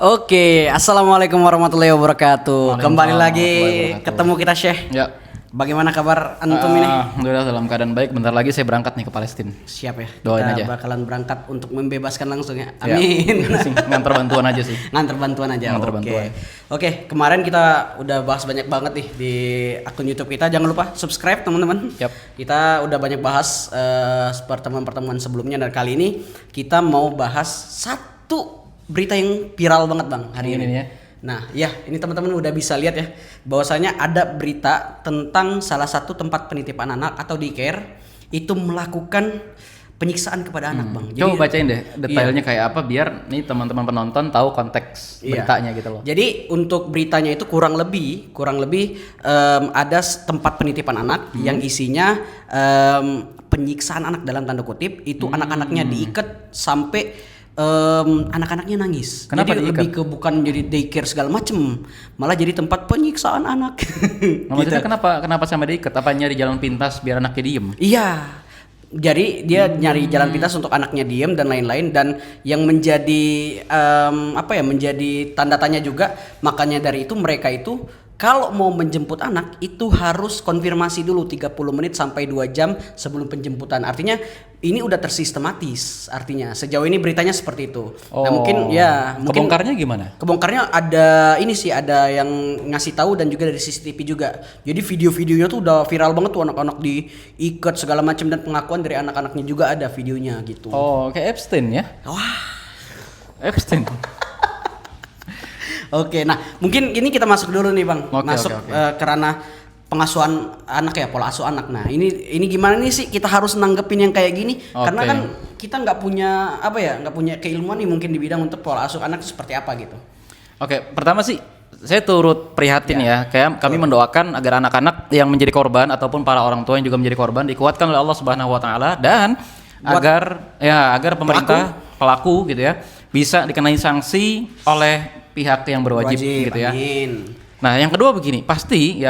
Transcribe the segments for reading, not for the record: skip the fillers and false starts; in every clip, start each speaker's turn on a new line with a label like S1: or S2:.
S1: Oke, assalamualaikum warahmatullahi wabarakatuh. Kembali lagi ketemu kita Syekh.
S2: Ya.
S1: Bagaimana kabar antum ini?
S2: Alhamdulillah dalam keadaan baik. Bentar lagi saya berangkat nih ke Palestina.
S1: Siap ya.
S2: Doain
S1: kita
S2: aja.
S1: bakalan berangkat untuk membebaskan langsung ya.
S2: Ya.
S1: Amin.
S2: Ngantar bantuan aja sih.
S1: Ngantar bantuan aja.
S2: Ngantar
S1: Oke.
S2: bantuan.
S1: Oke, kemarin kita udah bahas banyak banget nih di akun YouTube kita. Jangan lupa subscribe teman-teman.
S2: Yap.
S1: Kita udah banyak bahas pertemuan-pertemuan sebelumnya, dan kali ini kita mau bahas satu berita yang viral banget Bang hari ini.
S2: Ya.
S1: Nah, ya ini teman-teman udah bisa lihat ya, bahwasanya ada berita tentang salah satu tempat penitipan anak atau daycare itu melakukan penyiksaan kepada anak, Bang.
S2: Coba bacain deh detailnya kayak apa biar nih teman-teman penonton tahu konteks beritanya gitu loh.
S1: Jadi untuk beritanya itu kurang lebih ada tempat penitipan anak yang isinya penyiksaan anak dalam tanda kutip, itu anak-anaknya diikat sampai anak-anaknya nangis.
S2: Kenapa
S1: jadi
S2: diikat?
S1: lebih ke bukan jadi daycare segala macem, malah jadi tempat penyiksaan anak.
S2: Maksudnya kenapa sama diikat? Apa nyari jalan pintas biar anaknya diem?
S1: Iya. Jadi dia nyari jalan pintas untuk anaknya diem dan lain-lain, dan yang menjadi menjadi tanda tanya juga, makanya dari itu mereka itu kalau mau menjemput anak itu harus konfirmasi dulu 30 menit sampai 2 jam sebelum penjemputan. Artinya ini udah tersistematis, artinya sejauh ini beritanya seperti itu. Nah, mungkin
S2: kebongkarnya gimana?
S1: Kebongkarnya ada yang ngasih tahu, dan juga dari CCTV juga. Jadi video-videonya tuh udah viral banget tuh, anak-anak diikat segala macam, dan pengakuan dari anak-anaknya juga ada videonya gitu.
S2: Oh, kayak Epstein ya?
S1: Wah.
S2: Epstein.
S1: Oke, nah mungkin ini kita masuk dulu nih Bang.
S2: Oke.
S1: Ke ranah pengasuhan anak ya, pola asuh anak. Nah, ini gimana nih sih kita harus nanggepin yang kayak gini? Karena kan kita nggak punya keilmuan nih mungkin di bidang untuk pola asuh anak seperti apa gitu.
S2: Oke, pertama sih saya turut prihatin ya. Kayak kami mendoakan agar anak-anak yang menjadi korban ataupun para orang tua yang juga menjadi korban dikuatkan oleh Allah Subhanahu wa taala, dan agar pemerintah pelaku gitu ya bisa dikenai sanksi oleh pihak yang berwajib gitu ya.
S1: Amin.
S2: Nah, yang kedua begini, pasti.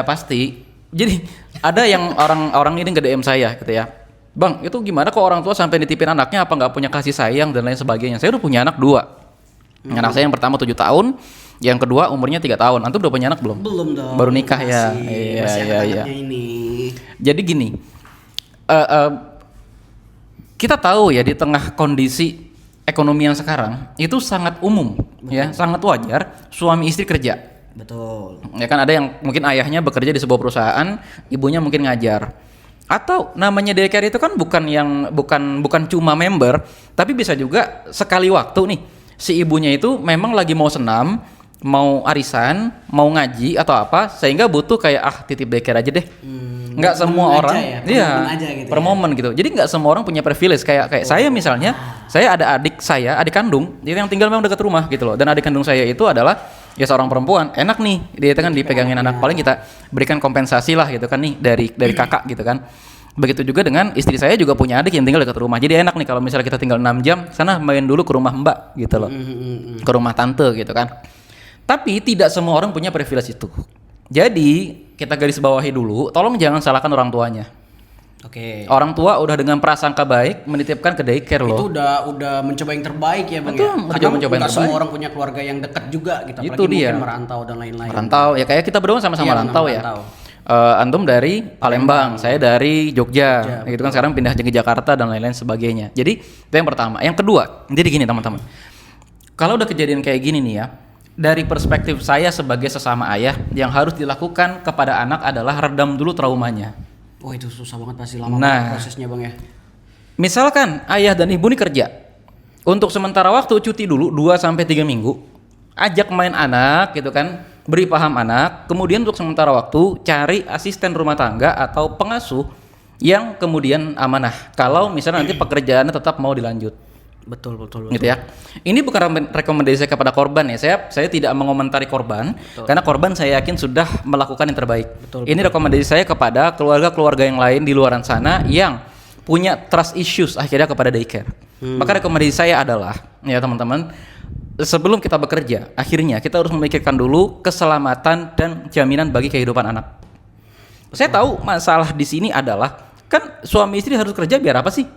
S2: Jadi ada yang orang ini nge-DM saya gitu ya. Bang, itu gimana kok orang tua sampai nitipin anaknya, apa nggak punya kasih sayang dan lain sebagainya. Saya udah punya anak 2. Anak saya yang pertama 7 tahun, yang kedua umurnya 3 tahun. Antum udah punya anak belum?
S1: Belum dong.
S2: Baru nikah ya.
S1: Iya. Ini.
S2: Jadi gini, kita tahu ya di tengah kondisi ekonomi yang sekarang itu sangat umum. Ya, sangat wajar suami istri kerja.
S1: Betul.
S2: Ya kan, ada yang mungkin ayahnya bekerja di sebuah perusahaan, ibunya mungkin ngajar. Atau namanya daycare itu kan bukan cuma member, tapi bisa juga sekali waktu nih si ibunya itu memang lagi mau senam, mau arisan, mau ngaji atau apa, sehingga butuh kayak titip daycare aja deh. Nggak semua orang per momen gitu. Jadi nggak semua orang punya privilege kayak saya misalnya. Saya ada adik kandung yang tinggal memang dekat rumah gitu loh, dan adik kandung saya itu adalah ya seorang perempuan. Enak nih dia itu kan dipegangin anak, paling kita berikan kompensasi lah gitu kan nih dari kakak gitu kan. Begitu juga dengan istri saya, juga punya adik yang tinggal dekat rumah. Jadi enak nih kalau misalnya kita tinggal 6 jam, sana main dulu ke rumah mbak gitu loh. Ke rumah tante gitu kan. Tapi tidak semua orang punya privilege itu. Jadi kita garis bawahi dulu, tolong jangan salahkan orang tuanya.
S1: Oke.
S2: Orang tua udah dengan prasangka baik menitipkan ke daycare loh.
S1: Itu udah mencoba yang terbaik ya Bang.
S2: Betul,
S1: ya. Karena
S2: mencoba yang
S1: semua
S2: terbaik.
S1: orang punya keluarga yang dekat juga gitu.
S2: Itu
S1: Apalagi
S2: dia.
S1: mungkin merantau dan lain-lain.
S2: Merantau ya, kayak kita berdua sama-sama rantau ya. Antum dari Palembang, saya dari Jogja. Gitu kan, sekarang pindah ke Jakarta dan lain-lain sebagainya. Jadi itu yang pertama. Yang kedua, jadi gini teman-teman. Kalau udah kejadian kayak gini nih ya, dari perspektif saya sebagai sesama ayah, yang harus dilakukan kepada anak adalah redam dulu traumanya.
S1: Oh, itu susah banget, pasti lama banget prosesnya Bang ya.
S2: Misalkan ayah dan ibu nih kerja, untuk sementara waktu cuti dulu 2-3 minggu, ajak main anak gitu kan, beri paham anak, kemudian untuk sementara waktu cari asisten rumah tangga atau pengasuh yang kemudian amanah kalau misalnya nanti pekerjaannya tetap mau dilanjut.
S1: Betul.
S2: Gitu ya. Ini bukan rekomendasi kepada korban ya. Saya tidak mengomentari korban, karena korban saya yakin sudah melakukan yang terbaik. Ini rekomendasi saya kepada keluarga-keluarga yang lain di luaran sana yang punya trust issues akhirnya kepada daycare. Maka rekomendasi saya adalah ya teman-teman, sebelum kita bekerja, akhirnya kita harus memikirkan dulu keselamatan dan jaminan bagi kehidupan anak. Saya tahu masalah di sini adalah kan suami istri harus kerja biar apa sih?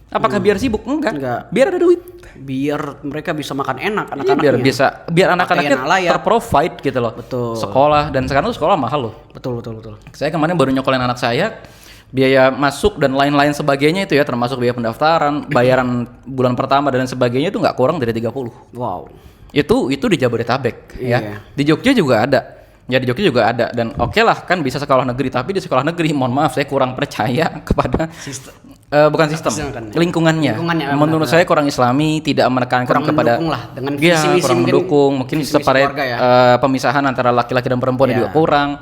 S2: Apakah biar sibuk? Enggak. Biar ada duit.
S1: Biar mereka bisa makan enak
S2: Iya,
S1: anak-anaknya.
S2: biar anak-anaknya
S1: Pakaian layak.
S2: terprovide gitu loh.
S1: Betul.
S2: Sekolah, dan sekarang tuh sekolah mahal loh.
S1: Betul.
S2: Saya kemarin baru nyokolin anak saya, biaya masuk dan lain-lain sebagainya itu ya, termasuk biaya pendaftaran, bayaran bulan pertama dan sebagainya itu nggak kurang dari 30.
S1: Wow.
S2: Itu di Jabodetabek
S1: Iya.
S2: ya. Di Jogja juga ada. Ya di Jogja juga ada, dan oke lah kan bisa sekolah negeri, tapi di sekolah negeri mohon maaf saya kurang percaya kepada bukan sistem, lingkungannya. Menurut saya kurang islami, tidak menekankan
S1: Kurang
S2: kepada
S1: mendukung lah, dengan visi-misi
S2: kurang
S1: mungkin,
S2: mendukung, mungkin
S1: visi-misi
S2: separate
S1: keluarga ya.
S2: pemisahan antara laki-laki dan perempuan juga kurang,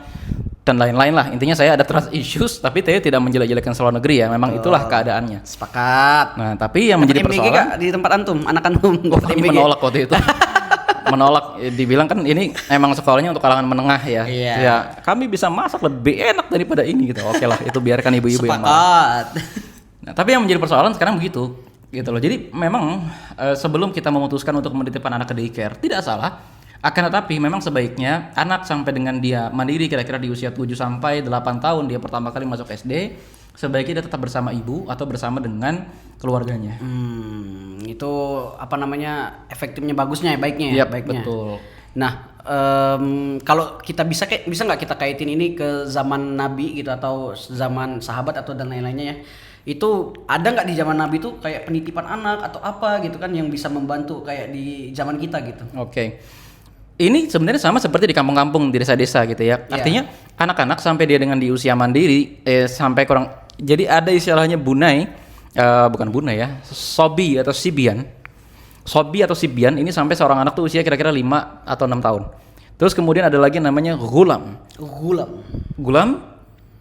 S2: dan lain-lain lah. Intinya saya ada trust issues, tapi saya tidak menjelek-jelekan sekolah negeri ya, memang itulah keadaannya.
S1: Sepakat.
S2: Nah, tapi yang menjadi
S1: MBG
S2: persoalan,
S1: gak di tempat antum, anak antum dapat
S2: kami
S1: MBG?
S2: menolak waktu itu. Menolak, dibilang kan ini emang sekolahnya untuk kalangan menengah ya.
S1: Iya.
S2: Ya, kami bisa masak lebih enak daripada ini gitu. Oke lah, itu biarkan ibu-ibu yang marah.
S1: Sepakat.
S2: Nah, tapi yang menjadi persoalan sekarang begitu, gitu loh. Jadi memang sebelum kita memutuskan untuk menitipkan anak ke daycare, tidak salah. Akan tetapi memang sebaiknya anak sampai dengan dia mandiri kira-kira di usia 7 sampai 8 tahun dia pertama kali masuk SD, sebaiknya dia tetap bersama ibu atau bersama dengan keluarganya.
S1: Itu apa namanya, efektifnya bagusnya ya, baiknya ya,
S2: Yap,
S1: baiknya.
S2: betul.
S1: Nah, kalau kita bisa nggak kita kaitin ini ke zaman Nabi gitu atau zaman sahabat atau dan lain-lainnya ya? Itu ada nggak di zaman Nabi tuh kayak penitipan anak atau apa gitu kan yang bisa membantu kayak di zaman kita gitu?
S2: Oke. Ini sebenarnya sama seperti di kampung-kampung, di desa-desa gitu ya. Artinya anak-anak sampai dia dengan di usia mandiri sampai kurang, jadi ada istilahnya bunai, bukan bunai ya, sobi atau sibian. Sobi atau sibian ini sampai seorang anak tuh usia kira-kira 5 atau 6 tahun. Terus kemudian ada lagi namanya gulam. Gulam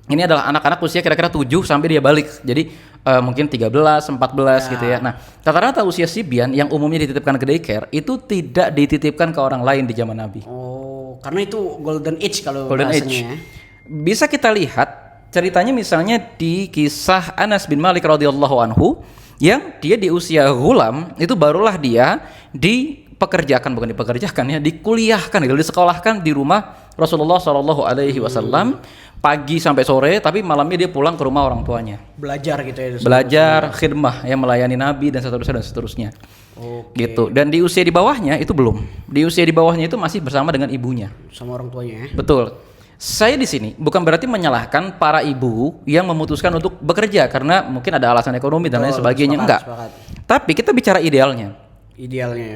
S2: ini adalah anak-anak usia kira-kira 7 sampai dia balik. Jadi mungkin 13, 14 gitu ya. Nah, rata-rata usia sibian yang umumnya dititipkan ke daycare itu tidak dititipkan ke orang lain di zaman Nabi.
S1: Oh, karena itu golden age kalau
S2: Golden
S1: bahasanya
S2: age.
S1: ya.
S2: Bisa kita lihat ceritanya misalnya di kisah Anas bin Malik radhiyallahu anhu, yang dia di usia gulam itu barulah dia bukan dipekerjakan ya, dikuliahkan gitu, disekolahkan di rumah Rasulullah Shallallahu Alaihi Wasallam pagi sampai sore, tapi malamnya dia pulang ke rumah orang tuanya.
S1: Belajar gitu ya.
S2: Belajar khidmah yang melayani Nabi dan seterusnya.
S1: Oke.
S2: Gitu. Dan di usia di bawahnya itu belum. Di usia di bawahnya itu masih bersama dengan ibunya.
S1: Sama orang tuanya ya.
S2: Betul. Saya di sini bukan berarti menyalahkan para ibu yang memutuskan untuk bekerja karena mungkin ada alasan ekonomi dan lain sebagainya. Enggak. Tapi kita bicara idealnya.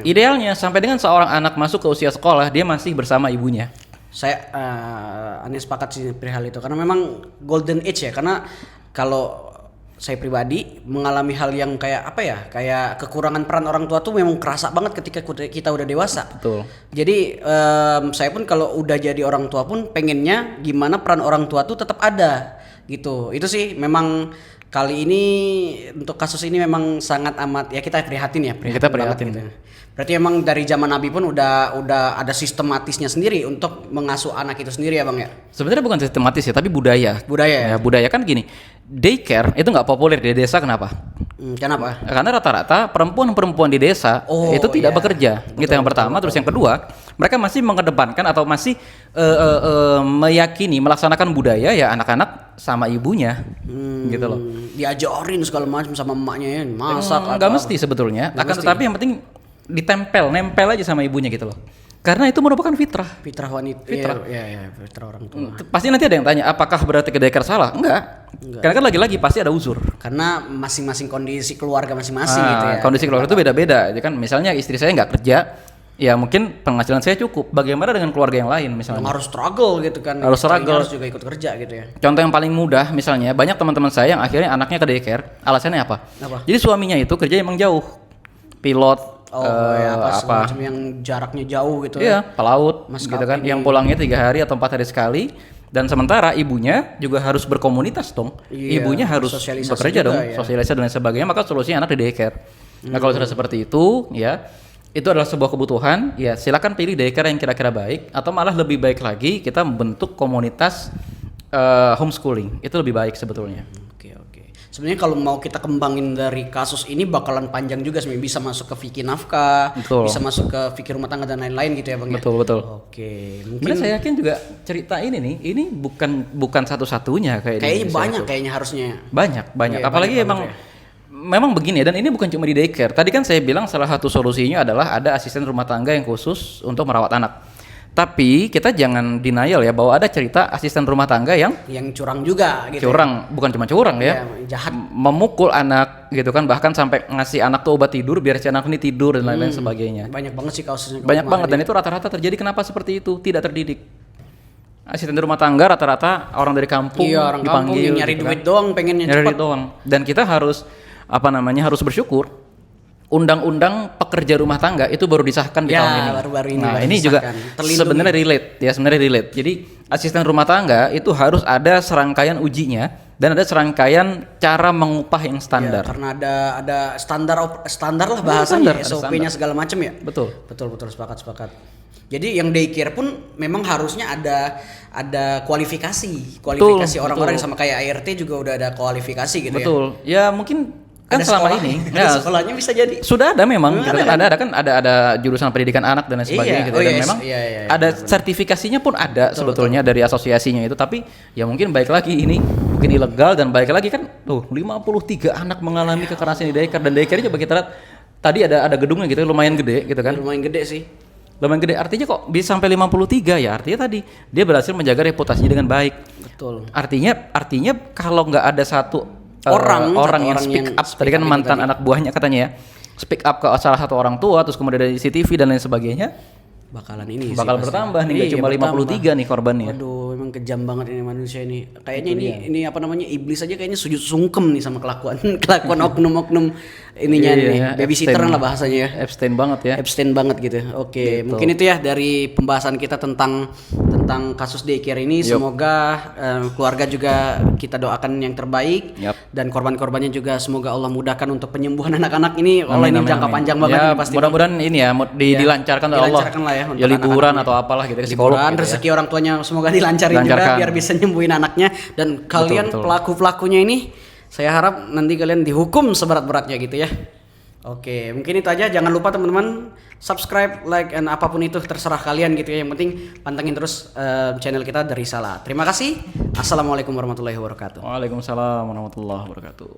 S2: Idealnya sampai dengan seorang anak masuk ke usia sekolah dia masih bersama ibunya.
S1: Saya aneh sepakat sih perihal itu karena memang golden age ya, karena kalau saya pribadi mengalami hal yang kayak apa ya, kayak kekurangan peran orang tua tuh memang kerasa banget ketika kita udah dewasa.
S2: Betul.
S1: Jadi saya pun kalau udah jadi orang tua pun pengennya gimana peran orang tua tuh tetap ada gitu. Itu sih memang kali ini untuk kasus ini memang sangat amat ya kita prihatin ya.
S2: Kita prihatin.
S1: Gitu. Berarti emang dari zaman Nabi pun udah ada sistematisnya sendiri untuk mengasuh anak itu sendiri ya Bang ya?
S2: Sebenarnya bukan sistematis ya, tapi budaya.
S1: Budaya ya?
S2: Budaya kan gini, daycare itu nggak populer di desa, kenapa?
S1: Kenapa?
S2: Karena rata-rata perempuan di desa itu tidak bekerja. Itu yang pertama. Terus yang kedua, mereka masih mengedepankan atau masih meyakini melaksanakan budaya ya anak-anak sama ibunya, gitu loh.
S1: Diajarin segala macam sama emaknya ya, masak.
S2: Nggak mesti sebetulnya. Tetapi yang penting nempel aja sama ibunya gitu loh. Karena itu merupakan fitrah.
S1: Fitrah wanita.
S2: Fitrah.
S1: Iya, fitrah orang tua.
S2: Pasti nanti ada yang tanya, apakah berarti ke daycare salah? Enggak. Karena kan lagi-lagi pasti ada uzur.
S1: Karena masing-masing kondisi keluarga masing-masing gitu ya.
S2: Kondisi keluarga itu beda-beda. Jadi kan misalnya istri saya nggak kerja, ya mungkin penghasilan saya cukup. Bagaimana dengan keluarga yang lain misalnya?
S1: Harus struggle gitu kan.
S2: Harus struggle.
S1: Harus juga ikut kerja gitu ya.
S2: Contoh yang paling mudah misalnya, banyak teman-teman saya yang akhirnya anaknya ke daycare. Alasannya apa? Jadi suaminya itu kerja emang jauh. Pilot.
S1: Semacam yang jaraknya jauh gitu.
S2: Iya, pelaut gitu kan, yang pulangnya 3 hari atau 4 hari sekali, dan sementara ibunya juga harus berkomunitas dong. Ibunya harus bekerja dong, sosialisasi dan lain sebagainya, maka solusinya anak di daycare. Nah, kalau sudah seperti itu ya, itu adalah sebuah kebutuhan, ya silakan pilih daycare yang kira-kira baik, atau malah lebih baik lagi kita membentuk komunitas homeschooling. Itu lebih baik sebetulnya.
S1: Oke. Sebenarnya kalau mau kita kembangin dari kasus ini bakalan panjang juga sebenarnya, bisa masuk ke fikih nafkah, bisa masuk ke fikih rumah tangga dan lain-lain gitu ya Bang ya.
S2: Betul.
S1: Oke,
S2: mungkin saya yakin juga cerita ini bukan satu-satunya
S1: kayaknya banyak kayaknya harusnya.
S2: Banyak. Apalagi emang memang begini ya, dan ini bukan cuma di daycare. Tadi kan saya bilang salah satu solusinya adalah ada asisten rumah tangga yang khusus untuk merawat anak. Tapi kita jangan denial ya bahwa ada cerita asisten rumah tangga yang
S1: curang juga gitu.
S2: curang, bukan cuma curang ya,
S1: jahat.
S2: memukul anak gitu kan, bahkan sampai ngasih anak tuh obat tidur biar si anak ini tidur dan lain-lain sebagainya.
S1: Banyak banget sih kasusnya.
S2: Banyak banget, dan itu rata-rata terjadi. Kenapa seperti itu? Tidak terdidik. Asisten rumah tangga rata-rata orang dari kampung,
S1: Iya, orang kampung
S2: dipanggil
S1: yang nyari
S2: gitu
S1: duit
S2: kan.
S1: doang, pengennya
S2: Nyari
S1: cepat.
S2: duit doang. Dan kita harus harus bersyukur undang-undang pekerja rumah tangga itu baru disahkan di
S1: Ya,
S2: tahun ini.
S1: baru-baru ini
S2: Nah,
S1: baru
S2: ini juga
S1: disahkan. Terlindungi.
S2: sebenarnya relate. Jadi asisten rumah tangga itu harus ada serangkaian ujinya dan ada serangkaian cara mengupah yang
S1: Ya,
S2: standar.
S1: karena ada standar lah bahasanya,
S2: standar, ada
S1: SOP-nya segala macam ya.
S2: Betul.
S1: Betul sepakat. Jadi yang daycare pun memang harusnya ada kualifikasi orang-orang
S2: betul.
S1: sama kayak ART juga udah ada kualifikasi gitu ya.
S2: Betul. Ya mungkin kan
S1: Ada
S2: selama
S1: sekolah,
S2: ini
S1: ada sekolahnya bisa jadi.
S2: sudah ada memang gitu kan.
S1: Ada
S2: ada jurusan pendidikan anak dan lain sebagainya
S1: Iya.
S2: gitu
S1: Oh,
S2: dan
S1: yes.
S2: memang
S1: Iya,
S2: ada
S1: benar.
S2: sertifikasinya pun ada sebetulnya dari asosiasinya itu, tapi ya mungkin baik lagi ini mungkin ilegal, dan baik lagi kan tuh 53 anak mengalami kekerasan di daycare, dan daycare coba kita lihat tadi ada gedungnya gitu lumayan gede gitu kan.
S1: Lumayan gede sih.
S2: Lumayan gede, artinya kok bisa sampai 53 ya, artinya tadi dia berhasil menjaga reputasinya dengan baik.
S1: Betul.
S2: Artinya kalau nggak ada satu
S1: Orang
S2: yang speak up, tadi kan mantan anak buahnya katanya ya, speak up ke salah satu orang tua, terus kemudian dari CCTV dan lain sebagainya,
S1: Bakalan ini
S2: bakal
S1: sih pasti.
S2: bertambah nih, nggak
S1: Iya,
S2: cuma
S1: bertambah.
S2: 53 nih korbannya.
S1: Waduh, memang kejam banget ini manusia ini. Kayaknya ini apa namanya, iblis aja kayaknya sujud sungkem nih sama kelakuan oknum-oknum ininya
S2: Iya,
S1: nih.
S2: iya,
S1: Babysitter
S2: Epstein.
S1: lah bahasanya ya.
S2: Epstein banget ya.
S1: Abstain banget gitu. Oke,
S2: Gitu.
S1: mungkin itu ya dari pembahasan kita tentang kasus daycare ini.
S2: Yup.
S1: Semoga keluarga juga kita doakan yang terbaik.
S2: Yup.
S1: Dan korban-korbannya juga semoga Allah mudahkan untuk penyembuhan anak-anak ini. Allah ini
S2: Amin,
S1: jangka
S2: amin.
S1: panjang banget
S2: Ya,
S1: ini pasti.
S2: mudah-mudahan ini ya dilancarkan oleh Allah.
S1: Dilancarkan lah ya untuk
S2: Ya liburan
S1: anak-anaknya.
S2: atau apalah gitu ke psikolog
S1: Liburan,
S2: gitu ya.
S1: rezeki orang tuanya semoga dilancarin juga
S2: Dilancarkan.
S1: biar bisa nyembuhin anaknya. Dan kalian
S2: betul.
S1: pelaku-pelakunya ini saya harap nanti kalian dihukum seberat-beratnya gitu ya. Oke, mungkin itu aja. Jangan lupa teman-teman subscribe, like, dan apapun itu terserah kalian gitu ya. Yang penting pantengin terus channel kita dari Salah. Terima kasih. Assalamualaikum warahmatullahi wabarakatuh.
S2: Waalaikumsalam warahmatullahi wabarakatuh.